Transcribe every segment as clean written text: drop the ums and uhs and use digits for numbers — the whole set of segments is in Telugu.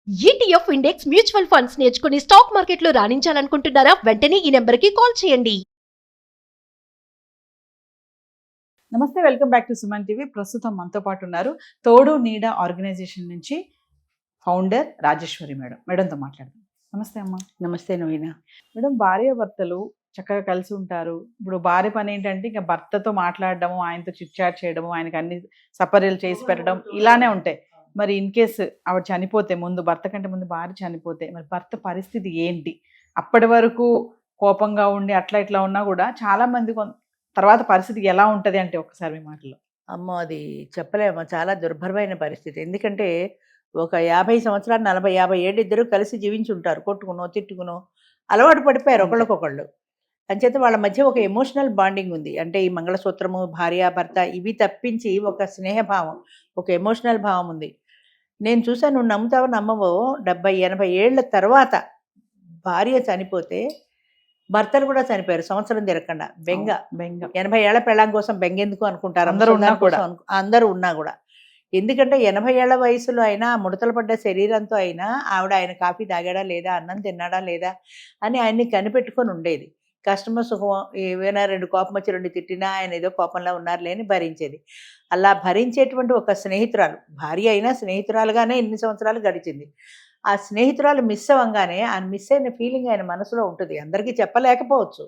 ఈటీఎఫ్ ఇండెక్స్ మ్యూచువల్ ఫండ్స్ నేర్చుకుని స్టాక్ మార్కెట్లో రాణించాలనుకుంటున్నారా? వెంటనే ఈ నెంబర్కి కాల్ చేయండి. నమస్తే, welcome back to Suman TV. ప్రస్తుతం మనతో పాటు ఉన్నారు తోడు నీడ ఆర్గనైజేషన్ నుంచి ఫౌండర్ రాజేశ్వరి మేడం. మేడంతో మాట్లాడదాం. నమస్తే అమ్మ. నమస్తే నవీన. మేడం, భార్యాభర్తలు చక్కగా కలిసి ఉంటారు. ఇప్పుడు భార్య పని ఏంటంటే ఇంకా భర్తతో మాట్లాడడము, ఆయనతో చిట్ చాట్ చేయడము, ఆయనకి అన్ని సపర్యలు చేసి పెట్టడం ఇలానే ఉంటాయి. మరి ఇన్ కేసు ఆవిడ చనిపోతే, ముందు భర్త కంటే ముందు భార్య చనిపోతే మరి భర్త పరిస్థితి ఏంటి? అప్పటి వరకు కోపంగా ఉండి అట్లా ఇట్లా ఉన్నా కూడా చాలా మంది తర్వాత పరిస్థితి ఎలా ఉంటది అంటే ఒక్కసారి మీ మాటలో. అమ్మో, అది చెప్పలేమో, చాలా దుర్భరమైన పరిస్థితి. ఎందుకంటే ఒక 50 సంవత్సరాలు 40-50 ఏళ్ళు ఇద్దరు కలిసి జీవించి ఉంటారు. కొట్టుకునో తిట్టుకునో అలవాటు పడిపోయారు ఒకళ్ళకొకళ్ళు. అంచేత వాళ్ళ మధ్య ఒక ఎమోషనల్ బాండింగ్ ఉంది. అంటే ఈ మంగళసూత్రము, భార్య భర్త ఇవి తప్పించి ఒక స్నేహభావం, ఒక ఎమోషనల్ భావం ఉంది. నేను చూసాను, నువ్వు నమ్ముతావో నమ్మవో, 70-80 ఏళ్ల తర్వాత భార్య చనిపోతే భర్తలు కూడా చనిపోయారు సంవత్సరం తిరగకుండా. బెంగ 80 ఏళ్ల పెళ్ళాం కోసం బెంగెందుకు అనుకుంటారు అందరూ ఉన్నా కూడా. ఎందుకంటే 80 ఏళ్ల వయసులో అయినా, ముడతలు పడ్డ శరీరంతో అయినా ఆవిడ ఆయన కాఫీ తాగాడా లేదా, అన్నం తిన్నాడా లేదా అని ఆయన్ని కనిపెట్టుకొని ఉండేది. కష్టమో సుఖమో ఏవైనా 2 కోపం వచ్చి 2 తిట్టినా ఆయన ఏదో కోపంలో ఉన్నారు లేని భరించేది. అలా భరించేటువంటి ఒక స్నేహితురాలు, భార్య అయినా స్నేహితురాలుగానే ఇన్ని సంవత్సరాలు గడిచింది. ఆ స్నేహితురాలు మిస్ అవ్వగానే ఆ మిస్ అయిన ఫీలింగ్ ఆయన మనసులో ఉంటుంది. అందరికీ చెప్పలేకపోవచ్చు,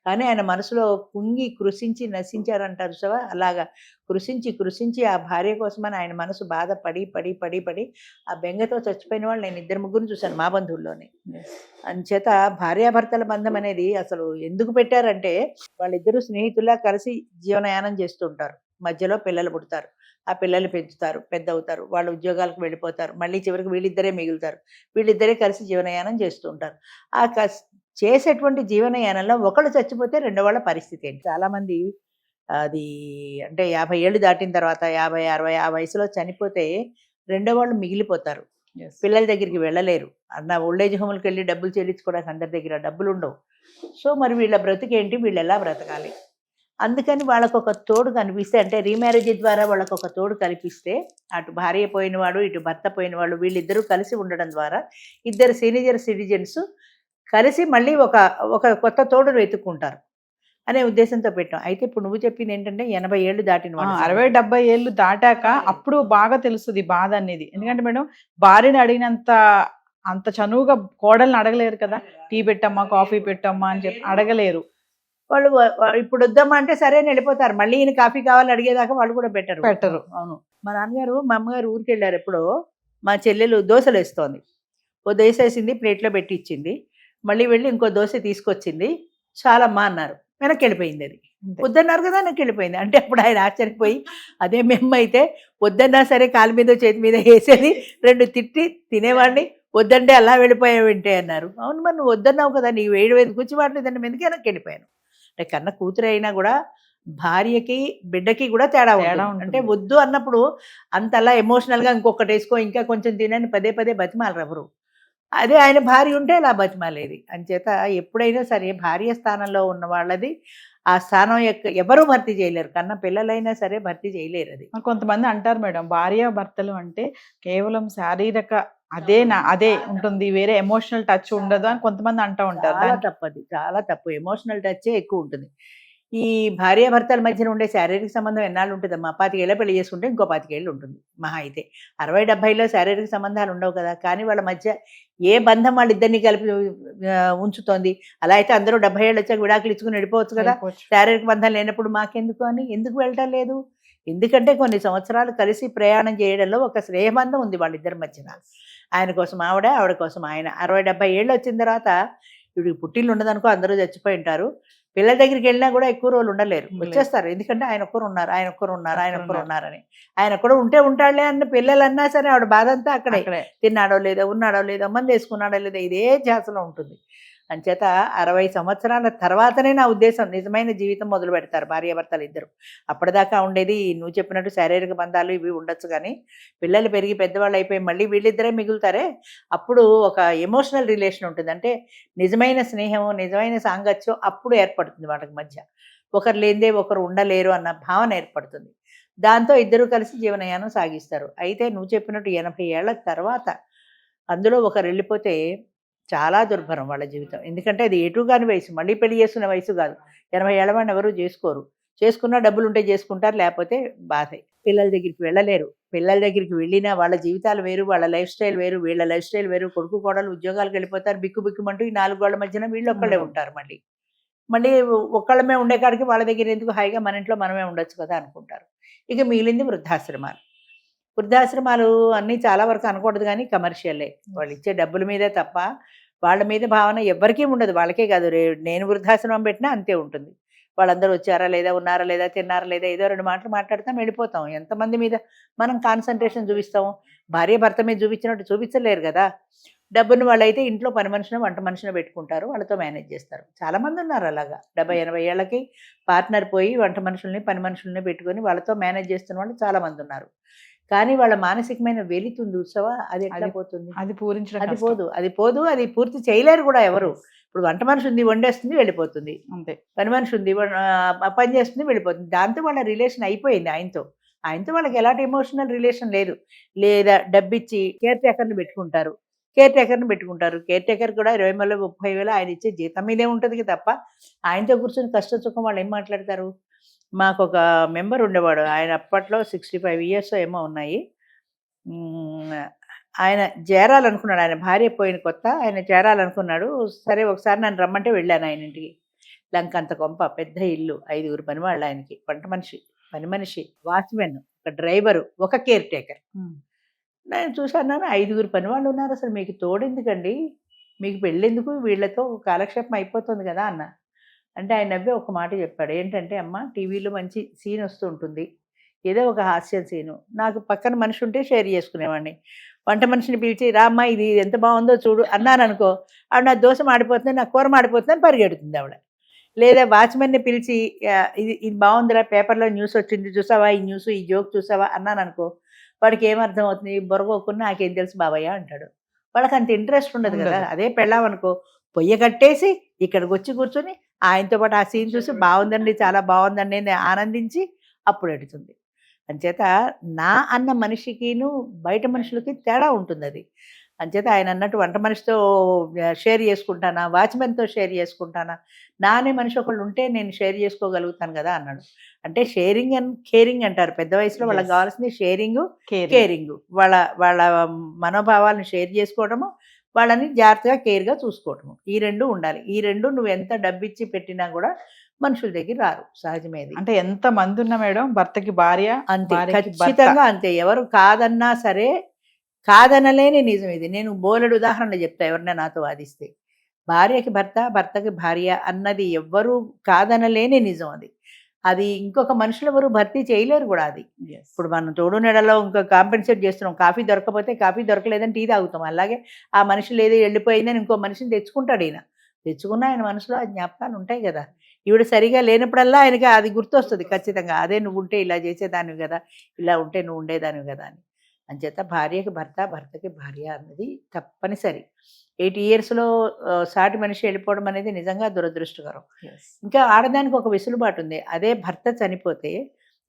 కానీ ఆయన మనసులో కుంగి కృషించి నశించారంటారు చూసావా, అలాగా కృషించి ఆ భార్య కోసమని ఆయన మనసు బాధ పడి పడి పడి పడి ఆ బెంగతో చచ్చిపోయిన వాళ్ళు నేను 2-3 చూశాను మా బంధువుల్లోనే. అంచేత భార్యాభర్తల బంధం అనేది అసలు ఎందుకు పెట్టారంటే, వాళ్ళిద్దరూ స్నేహితుల్లా కలిసి జీవనయానం చేస్తుంటారు. మధ్యలో పిల్లలు పుడతారు, ఆ పిల్లలు పెంచుతారు, పెద్ద అవుతారు, వాళ్ళు ఉద్యోగాలకు వెళ్ళిపోతారు, మళ్ళీ చివరికి వీళ్ళిద్దరే మిగులుతారు. వీళ్ళిద్దరే కలిసి జీవనయానం చేస్తూ ఉంటారు. ఆ చేసేటువంటి జీవనయానంలో ఒకళ్ళు చచ్చిపోతే రెండో వాళ్ళ పరిస్థితి ఏంటి? చాలామంది అది అంటే 50 ఏళ్ళు దాటిన తర్వాత 50-60 ఆ వయసులో చనిపోతే రెండో వాళ్ళు మిగిలిపోతారు. పిల్లల దగ్గరికి వెళ్ళలేరు. ఓల్డేజ్ హోమ్కి వెళ్ళి డబ్బులు చెల్లించుకోవడానికి అందరి దగ్గర డబ్బులు ఉండవు. సో మరి వీళ్ళ బ్రతికేంటి, వీళ్ళు ఎలా బ్రతకాలి? అందుకని వాళ్ళకు ఒక తోడు కనిపిస్తే, అంటే రీమ్యారేజ్ ద్వారా వాళ్ళకు ఒక తోడు కల్పిస్తే, అటు భార్య పోయినవాడు ఇటు భర్త పోయినవాడు వీళ్ళిద్దరూ కలిసి ఉండడం ద్వారా ఇద్దరు సీనియర్ సిటిజన్స్ కలిసి మళ్ళీ ఒక కొత్త తోడును వెతుక్కుంటారు అనే ఉద్దేశంతో పెట్టాం. అయితే ఇప్పుడు నువ్వు చెప్పింది ఏంటంటే 80 ఏళ్ళు దాటిన వాళ్ళు, 60-70 ఏళ్ళు దాటాక అప్పుడు బాగా తెలుస్తుంది బాధ అనేది. ఎందుకంటే మేడం, భార్యని అడిగినంత అంత చనువుగా కోడల్ని అడగలేరు కదా. టీ పెట్టమ్మా, కాఫీ పెట్టమ్మా అని చెప్పి అడగలేరు. వాళ్ళు ఇప్పుడు వద్దమ్మా అంటే సరే అని వెళ్ళిపోతారు. మళ్ళీ ఈయన కాఫీ కావాలని అడిగేదాకా వాళ్ళు కూడా పెట్టరు. అవును, మా నాన్నగారు మా అమ్మగారు ఊరికి వెళ్ళారు ఎప్పుడో. మా చెల్లెలు దోశలు వేస్తోంది. ఓ దోశ వేసింది, ప్లేట్లో పెట్టి ఇచ్చింది. మళ్ళీ వెళ్ళి ఇంకో దోశ తీసుకొచ్చింది. చాలమ్మా అన్నారు, వెనక్కి వెళ్ళిపోయింది. అది వద్దన్నారు కదా, వెనక్కి వెళ్ళిపోయింది. అంటే అప్పుడు ఆయన ఆశ్చర్యపోయి, అదే మేము అయితే వద్దన్నా సరే కాలు మీద చేతి మీద వేసేది, 2 తిట్టి తినేవాడిని, వద్దంటే అలా వెళ్ళిపోయావేంటే అన్నారు. అవును, మరి నువ్వు వద్దన్నావు కదా, నీ వేడి వేది కూర్చోవాట్లేదు అంటే ఎందుకు వెనక్కి వెళ్ళిపోయాను. అంటే కన్న కూతురు అయినా కూడా భార్యకి బిడ్డకి కూడా తేడా ఉంటుంది. అంటే వద్దు అన్నప్పుడు అంతలా ఎమోషనల్గా ఇంకొకటి వేసుకో, ఇంకా కొంచెం తినని పదే పదే బతిమాలరు ఎవరు. అదే ఆయన భార్య ఉంటే ఇలా బతిమాలేది. అంచేత ఎప్పుడైనా సరే భార్య స్థానంలో ఉన్న వాళ్ళది ఆ స్థానం ఎవరూ భర్తీ చేయలేరు. కన్నా పిల్లలైనా సరే భర్తీ చేయలేరు. అది కొంతమంది అంటారు మేడం, భార్య భర్తలు అంటే కేవలం శారీరక అదే ఉంటుంది, వేరే ఎమోషనల్ టచ్ ఉండదు అని కొంతమంది అంటూ ఉంటారు. చాలా తప్పు, అది చాలా తప్పు. ఎమోషనల్ టచ్చే ఎక్కువ ఉంటుంది. ఈ భార్యాభర్తల మధ్యన ఉండే శారీరక సంబంధం ఎన్నాళ్ళు ఉంటుందమ్మా? 25 ఏళ్ళ పెళ్లి చేసుకుంటే ఇంకో 25 ఏళ్ళు ఉంటుంది మహా అయితే. 60-70లో శారీరక సంబంధాలు ఉండవు కదా. కానీ వాళ్ళ మధ్య ఏ బంధం వాళ్ళిద్దరిని కలిపి ఉంచుతోంది? అలా అయితే అందరూ 70 ఏళ్ళు వచ్చాక విడాకులు ఇచ్చుకుని వెళ్ళిపోవచ్చు కదా. శారీరక బంధం లేనప్పుడు మాకెందుకు అని ఎందుకు వెళ్ళటం లేదు? ఎందుకంటే కొన్ని సంవత్సరాలు కలిసి ప్రయాణం చేయడంలో ఒక స్నేహబంధం ఉంది వాళ్ళిద్దరి మధ్యన. ఆయన కోసం ఆవిడ కోసం ఆయన. 60-70 ఏళ్ళు వచ్చిన తర్వాత ఇప్పుడు పుట్టిల్లు ఉండదనుకో, అందరూ చచ్చిపోయి ఉంటారు. పిల్లల దగ్గరికి వెళ్ళినా కూడా ఎక్కువ రోజులు ఉండలేరు, వచ్చేస్తారు. ఎందుకంటే ఆయన ఒక్కరు ఉన్నారని. ఆయన కూడా ఉంటాడులే అన్న పిల్లలు అన్నా సరే ఆవిడ బాధ అంతా అక్కడే. తిన్నాడో లేదో, ఉన్నాడో లేదో, మంది వేసుకున్నాడో లేదో, ఇదే ధ్యాసలో ఉంటుంది. అంచేత 60 సంవత్సరాల తర్వాతనే నా ఉద్దేశం నిజమైన జీవితం మొదలు పెడతారు భార్యాభర్తలు ఇద్దరు. అప్పటిదాకా ఉండేది నువ్వు చెప్పినట్టు శారీరక బంధాలు ఇవి ఉండొచ్చు, కానీ పిల్లలు పెరిగి పెద్దవాళ్ళు అయిపోయి మళ్ళీ వీళ్ళిద్దరే మిగులుతారే, అప్పుడు ఒక ఎమోషనల్ రిలేషన్ ఉంటుంది. అంటే నిజమైన స్నేహం, నిజమైన సాంగత్యం అప్పుడు ఏర్పడుతుంది వాళ్ళకి మధ్య. ఒకరు లేనిదే ఒకరు ఉండలేరు అన్న భావన ఏర్పడుతుంది. దాంతో ఇద్దరు కలిసి జీవనయానం సాగిస్తారు. అయితే నువ్వు చెప్పినట్టు 80 ఏళ్ల తర్వాత అందులో ఒకరు వెళ్ళిపోతే చాలా దుర్భరం వాళ్ళ జీవితం. ఎందుకంటే అది ఎటు కాని వయసు, మళ్ళీ పెళ్లి చేసుకునే వయసు కాదు. 80 ఏళ్ల వాడిని ఎవరు చేసుకోరు. చేసుకున్నా డబ్బులుంటే చేసుకుంటారు, లేకపోతే బాధే. పిల్లల దగ్గరికి వెళ్ళలేరు. పిల్లల దగ్గరికి వెళ్ళినా వాళ్ళ జీవితాలు వేరు, వాళ్ళ లైఫ్ స్టైల్ వేరు, వీళ్ళ లైఫ్ స్టైల్ వేరు. కొడుకు కోడలు ఉద్యోగాలకు వెళ్ళిపోతారు, బిక్కు బిక్కుమంటూ ఈ 4 గోళ్ల మధ్యన వీళ్ళు ఒక్కళ్ళే ఉంటారు. మళ్ళీ మళ్ళీ ఒక్కళ్ళమే ఉండే కాడికి వాళ్ళ దగ్గర ఎందుకు, హాయిగా మన ఇంట్లో మనమే ఉండొచ్చు కదా అనుకుంటారు. ఇక మిగిలింది వృద్ధాశ్రమాలు. వృద్ధాశ్రమాలు అన్నీ చాలా వరకు అనకూడదు కానీ కమర్షియలే. వాళ్ళు ఇచ్చే డబ్బుల మీదే తప్ప వాళ్ళ మీద భావన ఎవ్వరికీ ఉండదు. వాళ్ళకే కాదు, నేను వృద్ధాశ్రమం పెట్టినా అంతే ఉంటుంది. వాళ్ళందరూ వచ్చారా లేదా, ఉన్నారా లేదా, తిన్నారా లేదా, ఏదో 2 మాటలు మాట్లాడతాం, వెళ్ళిపోతాం. ఎంతమంది మీద మనం కాన్సన్ట్రేషన్ చూపిస్తాం? భార్య భర్త మీద చూపించినట్టు చూపించలేరు కదా. డబ్బును వాళ్ళైతే ఇంట్లో పని మనిషిని, వంట మనిషిని పెట్టుకుంటారు, వాళ్ళతో మేనేజ్ చేస్తారు. చాలామంది ఉన్నారు అలాగా. 70-80 ఏళ్ళకి పార్ట్నర్ పోయి వంట మనుషుల్ని, పని మనుషుల్ని పెట్టుకొని వాళ్ళతో మేనేజ్ చేస్తున్న వాళ్ళు చాలామంది ఉన్నారు. కానీ వాళ్ళ మానసికమైన వెలితుంది చూసావా, అది ఎట్లా పోతుంది? అది పూరించడం అది కష్టం. పోదు, అది పోదు, అది పూర్తి చేయలేరు కూడా ఎవరు. ఇప్పుడు వంట మనిషి ఉంది, వండేస్తుంది, వెళ్ళిపోతుంది. అంతే. పని మనిషి ఉంది, పని చేస్తుంది, వెళ్ళిపోతుంది. దాంతో వాళ్ళ రిలేషన్ అయిపోయింది. ఆయనతో వాళ్ళకి ఎలాంటి ఎమోషనల్ రిలేషన్ లేదు. లేదా డబ్బిచ్చి కేర్ టేకర్ని పెట్టుకుంటారు. కేర్ టేకర్ కూడా 20,000-30,000 ఆయన ఇచ్చే జీతం మీదే ఉంటుంది తప్ప ఆయనతో కూర్చొని కష్ట సుఖం వాళ్ళు ఏం మాట్లాడతారు? మాకు ఒక మెంబర్ ఉండేవాడు, ఆయన అప్పట్లో 65 ఇయర్స్ ఏమో ఉన్నాయి. ఆయన చేరాలనుకున్నాడు. ఆయన భార్య పోయిన కొత్త, ఆయన చేరాలనుకున్నాడు. సరే ఒకసారి నన్ను రమ్మంటే వెళ్ళాను ఆయన ఇంటికి. లంకంత కొంప, పెద్ద ఇల్లు, 5 పని వాళ్ళు ఆయనకి, వంట మనిషి, పని మనిషి, వాచ్మెన్, ఒక డ్రైవరు, ఒక కేర్ టేకర్. నేను చూశాను, 5 పని వాళ్ళు ఉన్నారు, అసలు మీకు తోడెందుకండి, మీకు పెళ్ళెందుకు, వీళ్ళతో కాలక్షేపం అయిపోతుంది కదా అన్న. అంటే ఆయన నవ్వే ఒక మాట చెప్పాడు. ఏంటంటే, అమ్మ టీవీలో మంచి సీన్ వస్తూ ఉంటుంది, ఏదో ఒక హాస్యం సీను, నాకు పక్కన మనిషి ఉంటే షేర్ చేసుకునేవాడిని. వంట మనిషిని పిలిచి, రామ్మ ఇది ఎంత బాగుందో చూడు అన్నాను అనుకో, ఆవిడ నా దోశ మాడిపోతుంది, నా కూర మాడిపోతుందని పరిగెడుతుంది ఆవిడ. లేదా వాచ్మెన్ని పిలిచి, ఇది ఇది బాగుందిరా, పేపర్లో న్యూస్ వచ్చింది చూసావా, ఈ న్యూస్, ఈ జోక్ చూసావా అన్నాను అనుకో, వాడికి ఏమర్థం అవుతుంది? బొరగోకుని నాకేం తెలుసు బాబయ్య అంటాడు. వాళ్ళకి అంత ఇంట్రెస్ట్ ఉండదు కదా. అదే పెళ్ళామనుకో, పొయ్యి కట్టేసి ఇక్కడికి వచ్చి కూర్చొని ఆయనతో పాటు ఆ సీన్ చూసి బాగుందండి, చాలా బాగుందండి అని ఆనందించి అప్పుడు ఎడుతుంది. అంచేత నా అన్న మనిషికిను బయట మనుషులకి తేడా ఉంటుంది అది. అంచేత ఆయన అన్నట్టు వంట మనిషితో షేర్ చేసుకుంటానా, వాచ్మెన్తో షేర్ చేసుకుంటానా, నా అనే మనిషి ఒకళ్ళు ఉంటే నేను షేర్ చేసుకోగలుగుతాను కదా అన్నాడు. అంటే షేరింగ్ అండ్ కేరింగ్ అంటారు. పెద్ద వయసులో వాళ్ళకి కావాల్సింది షేరింగ్, కేరింగ్. వాళ్ళ మనోభావాలను షేర్ చేసుకోవడము, వాళ్ళని జాగ్రత్తగా కేర్గా చూసుకోవటము, ఈ 2 ఉండాలి. ఈ 2 నువ్వు ఎంత డబ్బిచ్చి పెట్టినా కూడా మనుషుల దగ్గర రారు, సహజమేది. అంటే ఎంత మంది ఉన్నా మేడం, భర్తకి భార్య అంతే, ఖచ్చితంగా అంతే. ఎవరు కాదన్నా సరే, కాదనలేని నిజం ఇది. నేను బోలెడు ఉదాహరణలు చెప్తా ఎవరైనా నాతో వాదిస్తే. భార్యకి భర్త, భర్తకి భార్య అన్నది ఎవ్వరూ కాదనలేని నిజం అది. అది ఇంకొక మనుషులు ఎవరు భర్తీ చేయలేరు కూడా అది. ఇప్పుడు మనం తోడు నెడలో ఇంకా కాంపెన్సేట్ చేస్తున్నాం. కాఫీ దొరకపోతే, కాఫీ దొరకలేదని టీ తాగుతాం. అలాగే ఆ మనిషి లేదు, వెళ్ళిపోయిందని ఇంకో మనిషిని తెచ్చుకుంటాడు. ఈయన తెచ్చుకున్న ఆయన మనసులో ఆ జ్ఞాపకాలు ఉంటాయి కదా. ఈవిడ సరిగా లేనప్పుడల్లా ఆయనకి అది గుర్తొస్తుంది ఖచ్చితంగా. అదే నువ్వు ఉంటే ఇలా చేసేదానివి కదా, ఇలా ఉంటే నువ్వు ఉండేదానివి కదా అని. అంచేత భార్యకి భర్త, భర్తకి భార్య అన్నది తప్పనిసరి. 80 ఇయర్స్లో సాటి మనిషి వెళ్ళిపోవడం అనేది నిజంగా దురదృష్టకరం. ఇంకా ఆడదానికి ఒక వెసులుబాటు ఉంది. అదే భర్త చనిపోతే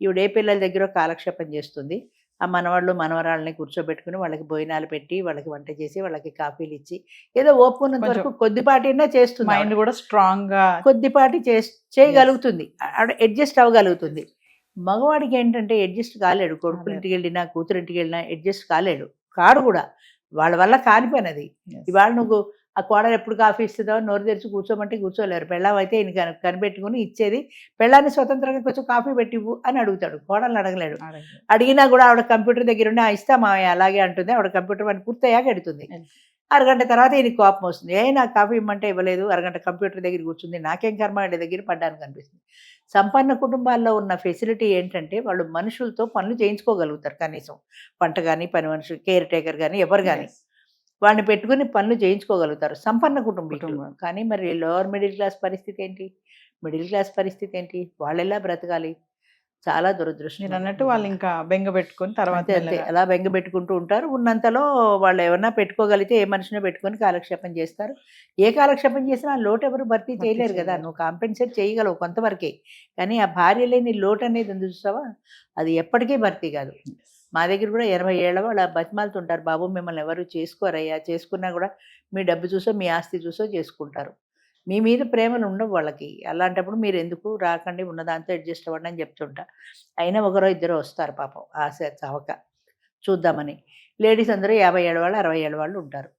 ఈవిడ ఏ పిల్లల దగ్గర కాలక్షేపం చేస్తుంది. ఆ మనవాళ్ళు మనవరాళ్ళని కూర్చోబెట్టుకుని వాళ్ళకి భోజనాలు పెట్టి, వాళ్ళకి వంట చేసి, వాళ్ళకి కాఫీలు ఇచ్చి, ఏదో ఓపుకున్నంత వరకు కొద్దిపాటినా చేస్తుంది. మైండ్ కూడా స్ట్రాంగ్ గా కొద్దిపాటి చేయగలుగుతుంది, అడ్జస్ట్ అవ్వగలుగుతుంది. మగవాడికి ఏంటంటే అడ్జస్ట్ కాలేడు. కొడుకులింటికి వెళ్ళినా, కూతురింటికి వెళ్ళినా అడ్జస్ట్ కాడు కూడా. వాళ్ళ వల్ల కానిపోయినది. ఇవాళ నువ్వు ఆ కోడలు ఎప్పుడు కాఫీ ఇస్తుందో నోరు తెరిచి కూర్చోమంటే కూర్చోలేరు. పెళ్ళాం అయితే ఈయన కనిపెట్టుకుని ఇచ్చేది, పెళ్ళాన్ని స్వతంత్రంగా కొంచెం కాఫీ పెట్టివ్వు అని అడుగుతాడు, కోడలు అడగలేడు. అడిగినా కూడా ఆవిడ కంప్యూటర్ దగ్గర ఉండి ఇస్తామా అలాగే అంటుంది. ఆవిడ కంప్యూటర్ పని పూర్తయ్యాక ఎడుతుంది. అరగంట తర్వాత ఈయన కోపం వస్తుంది. నాకు కాఫీ ఇమ్మంటే ఇవ్వలేదు, అరగంట కంప్యూటర్ దగ్గర కూర్చుంది, నాకేం కర్మ వీళ్ళ దగ్గర పడ్డానికి అనిపిస్తుంది. సంపన్న కుటుంబాల్లో ఉన్న ఫెసిలిటీ ఏంటంటే వాళ్ళు మనుషులతో పనులు చేయించుకోగలుగుతారు. కనీసం వంట కానీ, పని మనుషులు, కేర్ టేకర్ కానీ, ఎవరు కానీ వాడిని పెట్టుకుని పనులు చేయించుకోగలుగుతారు సంపన్న కుటుంబీకులు. కానీ మరి లోవర్ మిడిల్ క్లాస్ పరిస్థితి ఏంటి, మిడిల్ క్లాస్ పరిస్థితి ఏంటి, వాళ్ళు ఎలా బ్రతకాలి? చాలా దురదృష్టం. నేను అన్నట్టు వాళ్ళు ఇంకా బెంగ పెట్టుకుని తర్వాత అలా బెంగ పెట్టుకుంటూ ఉంటారు. ఉన్నంతలో వాళ్ళు ఎవరన్నా పెట్టుకోగలిగితే ఏ మనిషిని పెట్టుకొని కాలక్షేపం చేస్తారు. ఏ కాలక్షేపం చేసినా ఆ లోటు ఎవరు భర్తీ చేయలేరు కదా. నువ్వు కాంపెన్సేట్ చేయగలవు కొంతవరకే, కానీ ఆ భార్య లేని లోటు అనేది ఉంది చూసావా, అది ఎప్పటికీ భర్తీ కాదు. మా దగ్గర కూడా 80 ఏళ్ళ వాళ్ళు బతిమాలుతుంటారు, బాబు మిమ్మల్ని ఎవరు చేసుకోరయ్యా, చేసుకున్నా కూడా మీ డబ్బు చూసో మీ ఆస్తి చూసో చేసుకుంటారు, మీ మీద ప్రేమలు ఉండవు వాళ్ళకి, అలాంటప్పుడు మీరు ఎందుకు రాకండి, ఉన్నదాంతో అడ్జస్ట్ అవ్వండి అని చెప్తుంటా. అయినా ఒకరో ఇద్దరు వస్తారు పాపం ఆశ చావక చూద్దామని. లేడీస్ అందరూ 50 ఏళ్ళ వాళ్ళు 60 ఏళ్ళ వాళ్ళు ఉంటారు.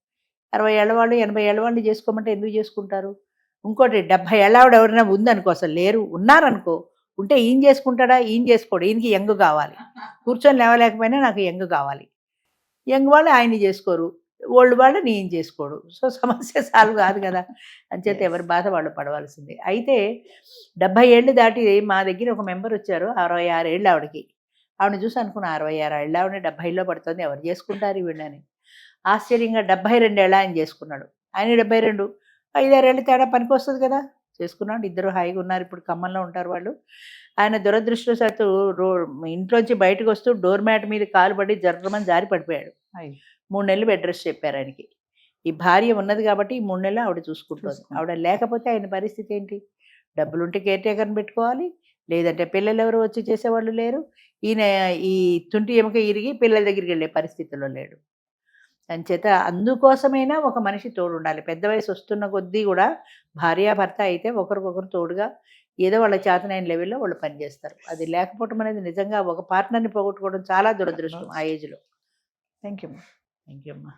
60 ఏళ్ళ వాళ్ళు 80 ఏళ్ళ వాళ్ళు చేసుకోమంటే ఎందుకు చేసుకుంటారు? ఇంకోటి 70 ఏళ్ళ ఆవిడ ఎవరైనా ఉందనుకో, అసలు లేరు, ఉన్నారనుకో, ఉంటే ఈయన చేసుకుంటాడా? ఈయన చేసుకోడు, ఈయనకి యంగ్ కావాలి, కూర్చొని లేవలేకపోయినా నాకు యంగ్ కావాలి. యంగ్ వాళ్ళు ఆయన్ని చేసుకోరు, ఓల్డ్ వాళ్ళు నేను చేసుకోడు. సో సమస్య సాల్వ్ కాదు కదా. అంచేత ఎవరి బాధ వాళ్ళు పడవలసిందే. అయితే 70 ఏళ్ళు దాటి మా దగ్గర ఒక మెంబర్ వచ్చారు, 66 ఏళ్ళు ఆవిడకి. ఆవిడని చూసి అనుకున్నా, 66 ఏళ్ళు ఆవిడ 70లో పడుతుంది, ఎవరు చేసుకుంటారు వీళ్ళని. ఆశ్చర్యంగా 72 ఏళ్ళ ఆయన చేసుకున్నాడు. ఆయన 72, 5-6 ఏళ్ళు తేడా పనికి వస్తుంది కదా, చేసుకున్నాడు. ఇద్దరు హాయిగా ఉన్నారు, ఇప్పుడు ఖమ్మంలో ఉంటారు వాళ్ళు. ఆయన దురదృష్టవశాత్తు ఇంట్లోంచి బయటకు వస్తూ డోర్ మ్యాట్ మీద కాలు పడి జర్రమని జారి పడిపోయాడు. 3 నెలలు బెడ్ రెస్ట్ చెప్పారు ఆయనకి. ఈ భార్య ఉన్నది కాబట్టి ఈ 3 నెలలు ఆవిడ చూసుకుంటుంది. ఆవిడ లేకపోతే ఆయన పరిస్థితి ఏంటి? డబ్బులుంటే కేర్ టేకర్ని పెట్టుకోవాలి, లేదంటే పిల్లలు ఎవరు వచ్చి చేసేవాళ్ళు లేరు. ఈయన ఈ తుంటి ఎముక ఇరిగి పిల్లల దగ్గరికి వెళ్ళే పరిస్థితిలో లేడు. అంచేత అందుకోసమైనా ఒక మనిషి తోడు ఉండాలి. పెద్ద వయసు వస్తున్న కొద్దీ కూడా భార్యాభర్త అయితే ఒకరికొకరు తోడుగా ఏదో వాళ్ళ చేతనైన లెవెల్లో వాళ్ళు పనిచేస్తారు. అది లేకపోవటం అనేది నిజంగా ఒక పార్ట్నర్ని పోగొట్టుకోవడం చాలా దురదృష్టం ఆ ఏజ్లో. Thank you. థ్యాంక్ యూ అమ్మా.